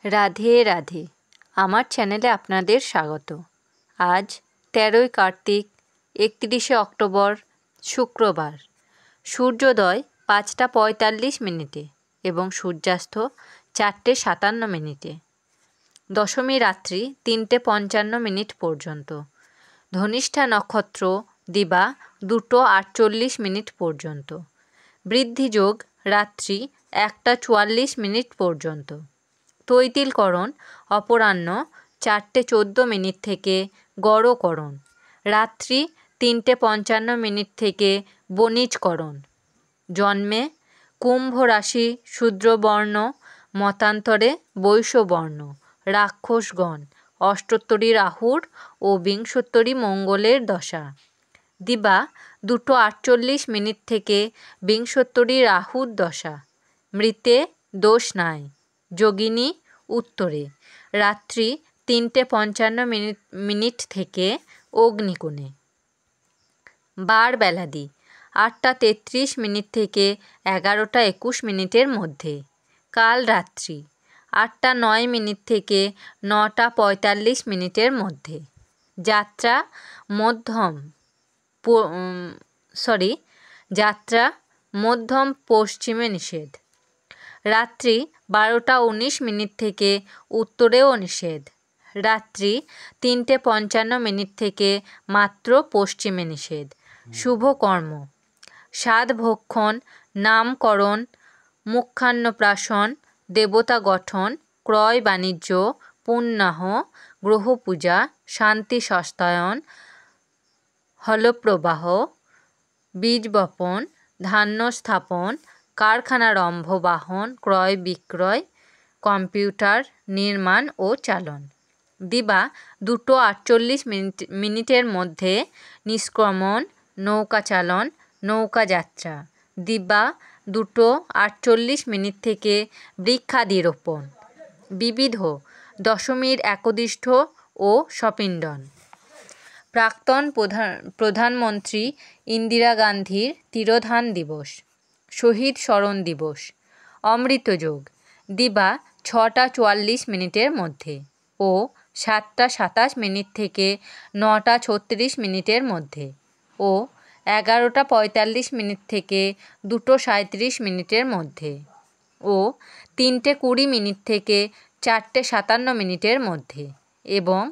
রাধে রাধে। আমার চ্যানেলে আপনাদের স্বাগত। আজ 13ই কার্তিক, 31শে অক্টোবর, শুক্রবার। সূর্যোদয় 5:45 এবং সূর্যাস্ত 4:57। দশমী রাত্রি 3:55 পর্যন্ত। ধনিষ্ঠা নক্ষত্র দিবা 2:48 পর্যন্ত। বৃদ্ধিযোগ রাত্রি 1:44 পর্যন্ত। তৈতিলকরণ অপরাহ্ন 4:14 থেকে গড়করণ, রাত্রি 3:55 থেকে বণিজকরণ। জন্মে কুম্ভ রাশি শূদ্রবর্ণ, মতান্তরে বৈশ্যবর্ণ, রাক্ষসগণ, অষ্টোত্তরী রাহুর ও বিংশোত্তরী মঙ্গলের দশা। দিবা 2:48 থেকে বিংশোত্তরী রাহুর দশা। মৃতে দোষ নাই। যোগিনী উত্তরে, রাত্রি 3:55 থেকে অগ্নিকোণে। বার বেলাদি 8:33 থেকে 11:21 মধ্যে। কাল রাত্রি 8:09 থেকে 9:45 মধ্যে। যাত্রা মধ্যম পশ্চিমে নিষেধ। রাত্রি 12:19 থেকে উত্তরেও নিষেধ। রাত্রি 3:55 থেকে মাত্র পশ্চিমে নিষেধ। শুভকর্ম: সাধভক্ষণ, নামকরণ, মুখান্নপ্রাশন, দেবতা গঠন, ক্রয় বাণিজ্য, পুণ্যাহ, গ্রহপূজা, শান্তি সস্তায়ন, হলপ্রবাহ, বীজ বপন, ধান্য স্থাপন, কারখানারম্ভ, বাহন ক্রয় বিক্রয়, কম্পিউটার নির্মাণ ও চালন। দিবা 2:48 মধ্যে নিষ্ক্রমণ, নৌকা চালন, নৌকা যাত্রা। দিবা 2:48 থেকে বৃক্ষাদিরোপণ। বিবিধ দশমীর একদিষ্ঠ ও সপিণ্ডন। প্রাক্তন প্রধানমন্ত্রী ইন্দিরা গান্ধীর তিরোধান দিবস। শহীদ স্মরণ দিবস। অমৃতযোগ দিবা 6:44 মধ্যে ও 7:27 থেকে 9:36 মধ্যে ও 11:45 থেকে 2:37 মধ্যে ও 3:20 থেকে 4:57 মধ্যে এবং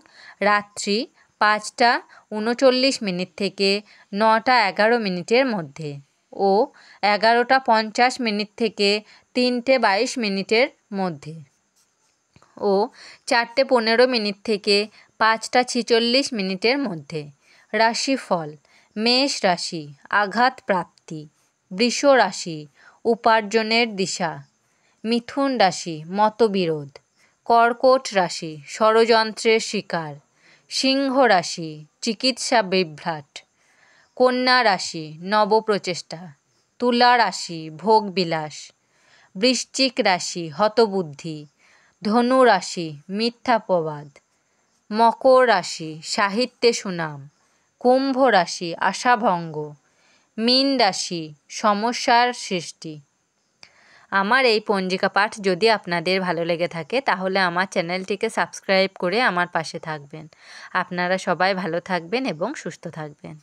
রাত্রি 5:39 থেকে 9:11 মধ্যে ও 11:50 থেকে 3:22 মধ্যে ও 4:15 থেকে 5:46 মধ্যে। রাশিফল: মেষ রাশি আঘাত প্রাপ্তি, বৃষ রাশি উপার্জনের দিশা, মিথুন রাশি মতবিরোধ, কর্কট রাশি ষড়যন্ত্রের শিকার, সিংহ রাশি চিকিৎসা বিভ্রাট, কন্যা রাশি নবপ্রচেষ্টা, তুলা রাশি ভোগবিলাস, বৃশ্চিক রাশি হতবুদ্ধি, ধনু রাশি মিথ্যাপবাদ, মকর রাশি সাহিত্যে সুনাম, কুম্ভ রাশি আশাভঙ্গ, মীন রাশি সমস্যার সৃষ্টি। আমার এই পঞ্জিকা পাঠ যদি আপনাদের ভালো লেগে থাকে তাহলে আমার চ্যানেলটিকে সাবস্ক্রাইব করে আমার পাশে থাকবেন। আপনারা সবাই ভালো থাকবেন এবং সুস্থ থাকবেন।